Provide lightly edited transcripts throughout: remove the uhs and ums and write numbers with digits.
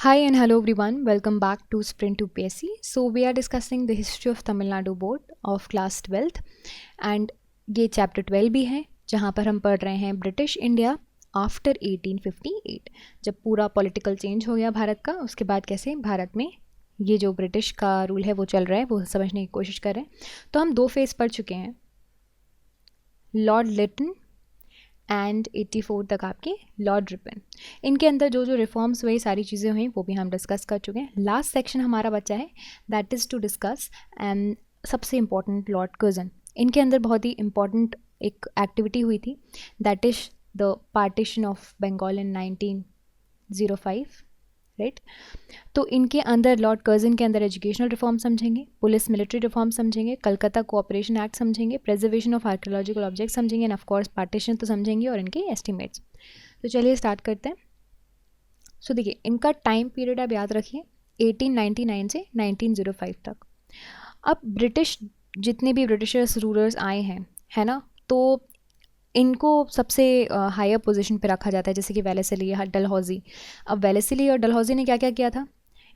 Hi and hello everyone, welcome back to Sprint to PSC. So we are discussing the history of Tamil Nadu board of class 12th and ये chapter 12 भी है जहाँ पर हम पढ़ रहे हैं ब्रिटिश इंडिया आफ्टर 1858। जब पूरा पॉलिटिकल चेंज हो गया भारत का, उसके बाद कैसे भारत में ये जो ब्रिटिश का रूल है वो चल रहा है, वो समझने की कोशिश कर रहे हैं। तो हम दो फेज़ पढ़ चुके हैं, लॉर्ड लिटन एंड 84 तक आपके लॉर्ड रिपन। इनके अंदर जो जो रिफॉर्म्स हुई, सारी चीज़ें हुई, वो भी हम डिस्कस कर चुके हैं। लास्ट सेक्शन हमारा बचा है, that is to discuss and सबसे इम्पॉर्टेंट लॉर्ड कर्जन। इनके अंदर बहुत ही इम्पॉर्टेंट एक एक्टिविटी हुई थी, that is the partition of Bengal in 1905, right. तो इनके अंदर लॉर्ड कर्जन के अंदर एजुकेशनल रिफॉर्म समझेंगे, पुलिस मिलिट्री रिफॉर्म समझेंगे, कलकत्ता कोऑपरेशन एक्ट समझेंगे, प्रिजर्वेशन ऑफ आर्कियोलॉजिकल ऑब्जेक्ट समझेंगे एंड ऑफ कोर्स पार्टीशन तो समझेंगे और इनके एस्टिमेट्स। तो चलिए स्टार्ट करते हैं। सो देखिए, इनका टाइम पीरियड आप याद रखिए 1899 से 1905 तक। अब ब्रिटिश जितने भी ब्रिटिशर्स रूलर्स आए हैं, है ना, तो इनको सबसे हायर पोजीशन पे रखा जाता है, जैसे कि वेलेस्ली, डलहौजी। अब वेलेस्ली और डलहौजी ने क्या क्या किया था,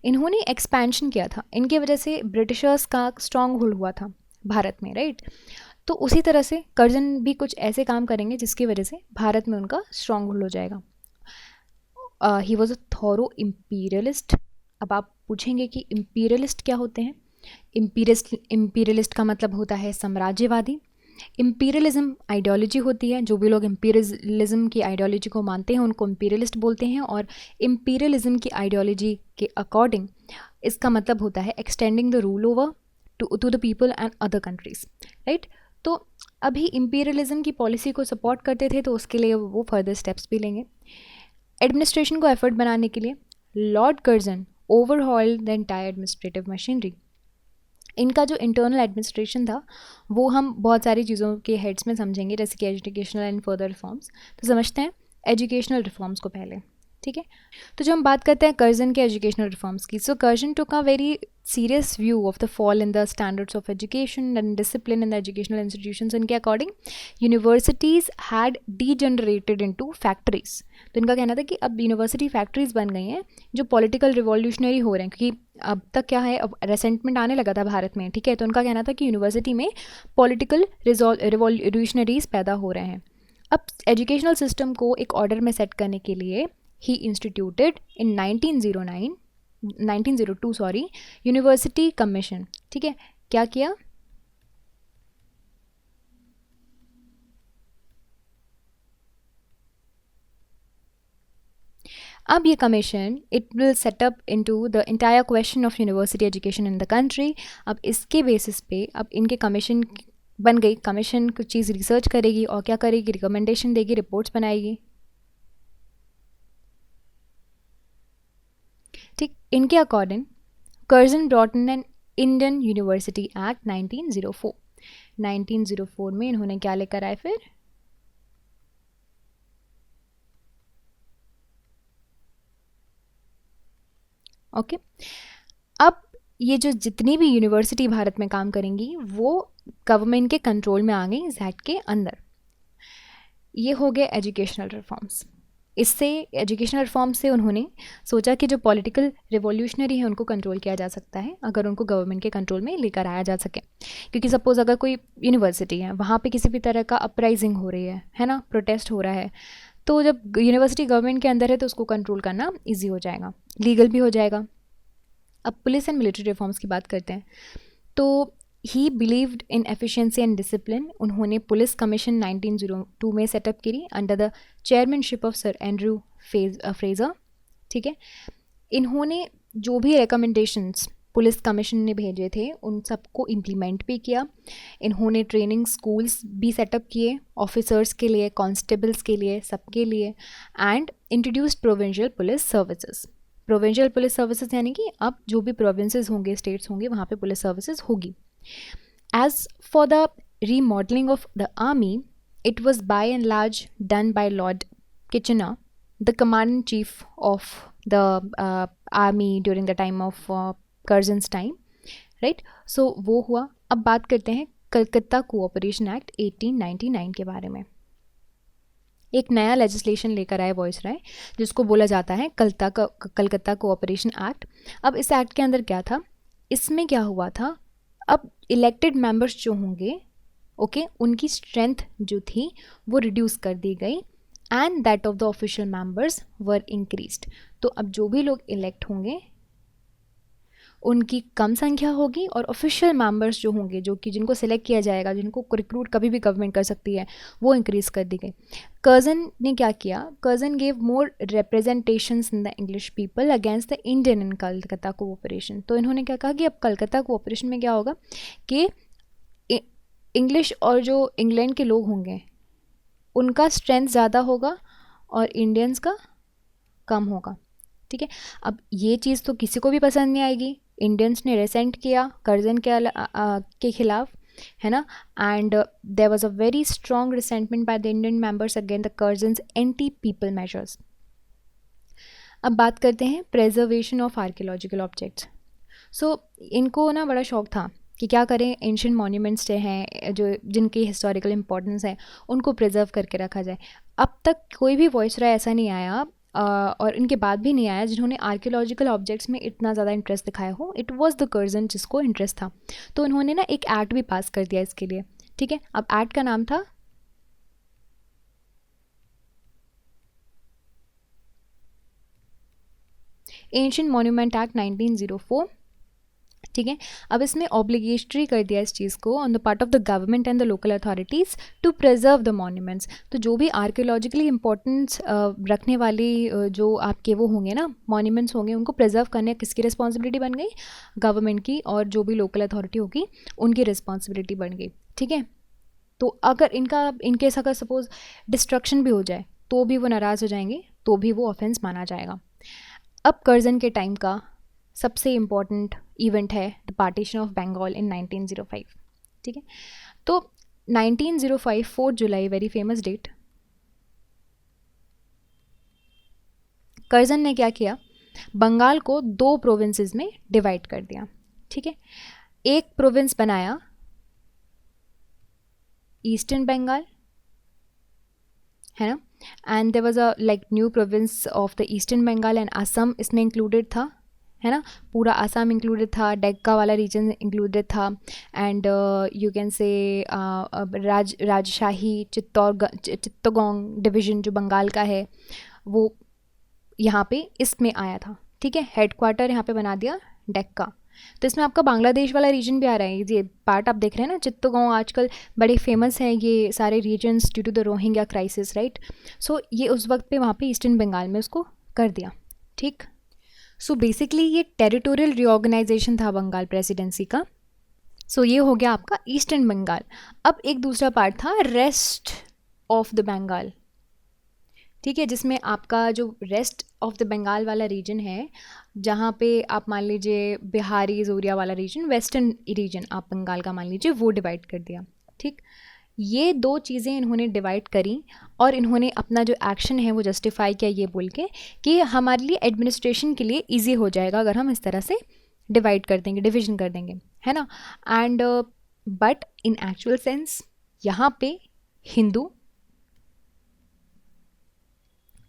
इन्होंने एक्सपेंशन किया था, इनकी वजह से ब्रिटिशर्स का स्ट्रॉन्ग होल्ड हुआ था भारत में, राइट। तो उसी तरह से कर्जन भी कुछ ऐसे काम करेंगे जिसकी वजह से भारत में उनका स्ट्रॉन्ग होल्ड हो जाएगा। ही वॉज अ थॉरो इम्पीरियलिस्ट। अब आप पूछेंगे कि इम्पीरियलिस्ट क्या होते हैं। इम्पीरियलिस्ट का मतलब होता है साम्राज्यवादी। इम्पीरियलिज्म आइडियोलॉजी होती है, जो भी लोग इम्पीरियलिज्म की आइडियोलॉजी को मानते हैं उनको इम्पीरियलिस्ट बोलते हैं। और इम्पीरियलिज्म की आइडियोलॉजी के अकॉर्डिंग इसका मतलब होता है extending the rule over to the people and other countries, right. तो अभी इम्पीरियलिज्म की पॉलिसी को सपोर्ट करते थे, तो उसके लिए वो फर्दर स्टेप्स भी लेंगे। एडमिनिस्ट्रेशन को एफर्ट बनाने के लिए Lord Curzon overhaul the entire administrative machinery. इनका जो इंटरनल एडमिनिस्ट्रेशन था वो हम बहुत सारी चीज़ों के हेड्स में समझेंगे, जैसे कि एजुकेशनल एंड फर्दर रिफॉर्म्स। तो समझते हैं एजुकेशनल रिफॉर्म्स को पहले, ठीक है। तो जब हम बात करते हैं कर्जन के एजुकेशनल रिफॉर्म्स की, so Curzon took a very serious view of the fall in the standards of education and discipline in the educational institutions. इनके according universities had degenerated into factories. तो इनका कहना था कि अब यूनिवर्सिटी फैक्ट्रीज बन गई हैं जो पॉलिटिकल रिवॉल्यूशनरी हो रहे हैं, क्योंकि अब तक क्या है, अब रेसेंटमेंट आने लगा था भारत में, ठीक है। तो उनका कहना था कि यूनिवर्सिटी में पॉलिटिकल रिवॉल्यूशनरीज पैदा हो रहे हैं। अब एजुकेशनल सिस्टम को एक ऑर्डर में सेट करने के लिए ही instituted in 1902 sorry university commission, ठीक है। क्या किया, अब ये commission it will set up into the entire question of university education in the country. अब इसके बेसिस पे अब इनके कमीशन बन गई। कमीशन कुछ चीज़ रिसर्च करेगी और क्या करेगी, रिकमेंडेशन देगी, रिपोर्ट्स बनाएगी, ठीक। इनके according Curzon brought in an Indian university act 1904। 1904 में इन्होंने क्या लेकर आए फिर, ओके। अब ये जो जितनी भी यूनिवर्सिटी भारत में काम करेंगी वो गवर्नमेंट के कंट्रोल में आ गई, जैट के अंदर। ये हो गए एजुकेशनल रिफॉर्म्स। इससे एजुकेशनल रिफॉर्म से उन्होंने सोचा कि जो पॉलिटिकल रिवॉल्यूशनरी है उनको कंट्रोल किया जा सकता है अगर उनको गवर्नमेंट के कंट्रोल में लेकर आया जा सके। क्योंकि सपोज अगर कोई यूनिवर्सिटी है, वहाँ पे किसी भी तरह का अपराइजिंग हो रही है ना, प्रोटेस्ट हो रहा है, तो जब यूनिवर्सिटी गवर्नमेंट के अंदर है तो उसको कंट्रोल करना ईजी हो जाएगा, लीगल भी हो जाएगा। अब पुलिस एंड मिलिट्री रिफॉर्म्स की बात करते हैं। तो ही believed in efficiency and discipline. उन्होंने पुलिस कमीशन 1902 में सेटअप करी under the chairmanship of sir Andrew Fraser, ठीक है। इन्होंने जो भी रिकमेंडेशंस पुलिस कमीशन ने भेजे थे उन सबको इम्प्लीमेंट भी किया। इन्होंने ट्रेनिंग स्कूल्स भी सेटअप किए ऑफिसर्स के लिए, कांस्टेबल्स के लिए, सबके लिए, and introduced provincial police services. Provincial police services यानी कि अब जो भी प्रोविंसेस होंगे, स्टेट्स होंगे, वहाँ पे पुलिस सर्विसेज होगी। As for the remodeling of the army, it was by and large done by Lord Kitchener, the commander-in-chief of the army during the time of Curzon's time, right? So वो हुआ। अब बात करते हैं Calcutta cooperation act 1899 के बारे में। एक नया लेजिस्लेशन लेकर आए वॉइसराय, जिसको बोला जाता है कलकत्ता कोऑपरेशन एक्ट। अब इस एक्ट के अंदर क्या था, इसमें क्या हुआ था, अब इलेक्टेड मेंबर्स जो होंगे, ओके, उनकी स्ट्रेंथ जो थी वो रिड्यूस कर दी गई and that of the official members were increased. तो अब जो भी लोग इलेक्ट होंगे उनकी कम संख्या होगी और ऑफिशियल मेंबर्स जो होंगे, जो कि जिनको सिलेक्ट किया जाएगा, जिनको रिक्रूट कभी भी गवर्नमेंट कर सकती है, वो इंक्रीज कर दी गई। कर्जन ने क्या किया, Curzon gave more representations in the English people against the Indian in Calcutta cooperation. तो इन्होंने क्या कहा कि अब कलकत्ता कोऑपरेशन में क्या होगा कि इंग्लिश और जो इंग्लैंड के लोग होंगे उनका स्ट्रेंथ ज़्यादा होगा और इंडियंस का कम होगा। ठीक है, अब ये चीज़ तो किसी को भी पसंद नहीं आएगी। इंडियंस ने रेसेंट किया कर्जन के खिलाफ, है ना, and there was a very strong resentment by the Indian members against the Curzon's anti people measures. अब बात करते हैं preservation of archaeological objects. So इनको ना बड़ा शौक था कि क्या करें, एंशियंट मॉन्यूमेंट्स हैं जो जिनकी हिस्टोरिकल इंपॉर्टेंस है उनको प्रिजर्व करके रखा जाए। अब तक कोई भी वॉइसराय ऐसा नहीं आया और इनके बाद भी नहीं आया जिन्होंने आर्कियोलॉजिकल ऑब्जेक्ट्स में इतना ज़्यादा इंटरेस्ट दिखाया हो। इट वाज द कर्जन जिसको इंटरेस्ट था। तो इन्होंने ना एक एक्ट भी पास कर दिया इसके लिए। ठीक है, अब एक्ट का नाम था एंशियंट मॉन्यूमेंट एक्ट 1904। ठीक है, अब इसमें ऑब्लिगेटरी कर दिया इस चीज़ को on the part of the government and the local authorities to preserve the monuments. तो जो भी आर्कियोलॉजिकली इंपॉर्टेंस रखने वाली जो आपके वो होंगे ना मॉन्यूमेंट्स होंगे, उनको प्रिजर्व करने किसकी रिस्पॉन्सिबिलिटी बन गई, गवर्नमेंट की, और जो भी लोकल अथॉरिटी होगी उनकी रिस्पॉन्सिबिलिटी बन गई। ठीक है, तो अगर इनकेस अगर सपोज डिस्ट्रक्शन भी हो जाए तो भी वो नाराज़ हो जाएंगे, तो भी वो ऑफेंस माना जाएगा। अब कर्जन के टाइम का सबसे इम्पॉर्टेंट इवेंट है the partition of Bengal in 1905। ठीक है, तो 1905 4 जुलाई, वेरी फेमस डेट। कर्जन ने क्या किया, बंगाल को 2 प्रोविंसेस में डिवाइड कर दिया। ठीक है, एक प्रोविंस बनाया ईस्टर्न बंगाल, है ना, and there was a like new province of the eastern Bengal and Assam इसमें इंक्लूडेड था, है ना, पूरा आसाम इंक्लूडेड था, डेक्का वाला रीजन इंक्लूडेड था, एंड यू कैन से राजशाही चित्तगोंग डिवीज़न जो बंगाल का है वो यहाँ पे इसमें आया था। ठीक है, हेडक्वार्टर यहाँ पे बना दिया डेक्का। तो इसमें आपका बांग्लादेश वाला रीजन भी आ रहा है, ये पार्ट आप देख रहे हैं ना, चित्तगोंग आजकल बड़े फेमस हैं ये सारे reasons due to the Rohingya crisis, right. So ये उस वक्त पे वहाँ पे ईस्टर्न बंगाल में उसको कर दिया। ठीक, सो बेसिकली ये टेरिटोरियल रीऑर्गेनाइजेशन था बंगाल प्रेसिडेंसी का। सो ये हो गया आपका ईस्टर्न बंगाल। अब एक दूसरा पार्ट था रेस्ट ऑफ द बंगाल। ठीक है, जिसमें आपका जो रेस्ट ऑफ द बंगाल वाला रीजन है, जहाँ पे आप मान लीजिए बिहारी जोरिया वाला रीजन, वेस्टर्न रीजन आप बंगाल का मान लीजिए, वो डिवाइड कर दिया। ठीक, ये 2 चीज़ें इन्होंने डिवाइड करी और इन्होंने अपना जो एक्शन है वो जस्टिफाई किया ये बोल के कि हमारे लिए एडमिनिस्ट्रेशन के लिए ईजी हो जाएगा अगर हम इस तरह से डिवाइड कर देंगे, डिवीजन कर देंगे, है ना। And but in actual sense यहाँ पे हिंदू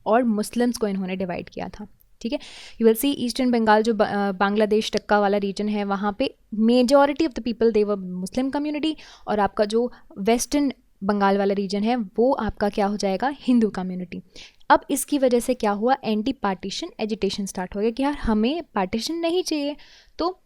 और मुस्लिम्स को इन्होंने डिवाइड किया था। ठीक है, you will see eastern Bengal जो बांग्लादेश टक्का वाला रीजन है, वहाँ पे majority of the people they were Muslim community, और आपका जो वेस्टर्न बंगाल वाला रीजन है वो आपका क्या हो जाएगा, हिंदू कम्युनिटी। अब इसकी वजह से क्या हुआ, एंटी पार्टीशन एजिटेशन स्टार्ट हो गया कि यार हमें पार्टीशन नहीं चाहिए। तो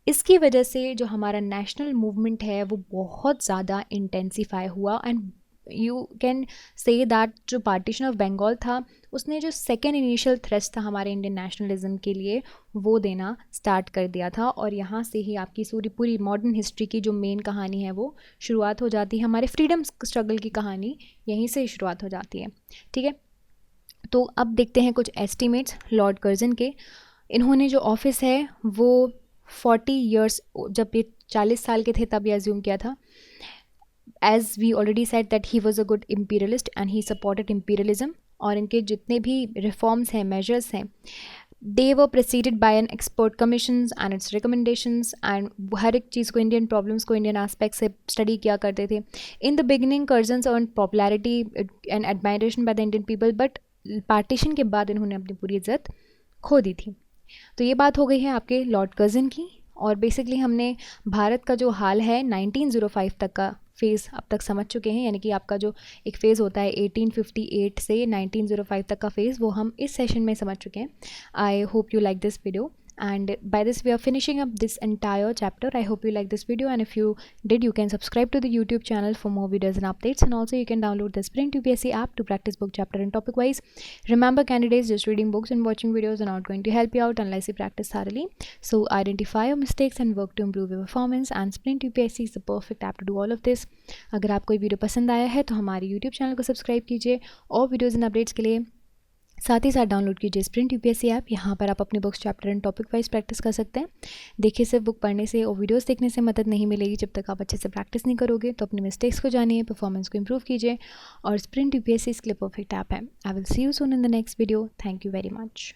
इसकी वजह से जो हमारा नेशनल मूवमेंट है वो बहुत ज़्यादा इंटेंसीफाई हुआ, and you can say that जो पार्टीशन ऑफ बंगाल था उसने जो सेकेंड इनिशियल थ्रेस्ट था हमारे इंडियन नेशनलिज्म के लिए वो देना स्टार्ट कर दिया था। और यहाँ से ही आपकी पूरी मॉडर्न हिस्ट्री की जो मेन कहानी है वो शुरुआत हो जाती है, हमारे फ्रीडम स्ट्रगल की कहानी यहीं से ही शुरुआत हो जाती है। ठीक है, तो अब देखते हैं कुछ एस्टिमेट्स लॉर्ड कर्जन के। इन्होंने जो ऑफिस है वो 40 ईयर्स, जब ये 40 साल के थे तब ये अज्यूम किया था। As we already said that he was a good imperialist and he supported imperialism, और इनके जितने भी रिफॉर्म्स हैं, मेजर्स हैं, they were presided by an expert commissions and its recommendations, and हर एक चीज़ को, इंडियन प्रॉब्लम्स को इंडियन एस्पेक्ट से स्टडी किया करते थे. In the beginning Curzon's earn popularity and admiration by the Indian people, but partition के बाद इन्होंने अपनी पूरी इज्जत खो दी थी. तो ये बात हो गई है आपके लॉर्ड कर्जन की. और बेसिकली हमने भारत का जो हाल है 1905 तक का फेज़ अब तक समझ चुके हैं, यानी कि आपका जो एक फ़ेज़ होता है 1858 से 1905 तक का फ़ेज़, वो हम इस सेशन में समझ चुके हैं. I hope you like this video, and by this we are finishing up this entire chapter. I hope you like this video, and if you did, you can subscribe to the YouTube channel for more videos and updates, and also you can download the Sprint UPSC app to practice book chapter and topic wise. Remember, candidates, just reading books and watching videos are not going to help you out unless you practice thoroughly. So identify your mistakes and work to improve your performance, and Sprint UPSC is the perfect app to do all of this. अगर आपको ये video पसंद आया है तो हमारे YouTube channel को subscribe कीजिए और वीडियोज़ एंड अपडेट्स के लिए साथ ही साथ डाउनलोड कीजिए स्प्रिंट यूपीएससी ऐप. यहाँ पर आप अपने books chapter and topic wise practice कर सकते हैं. देखिए, सिर्फ बुक पढ़ने से और वीडियोस देखने से मदद नहीं मिलेगी. जब तक आप अच्छे से प्रैक्टिस नहीं करोगे तो अपने मिस्टेक्स को जानिए, परफॉर्मेंस को इंप्रूव कीजिए, और स्प्रिंट यूपीएससी इसके लिए परफेक्ट ऐप है. I will see you soon in the next video. Thank you very much.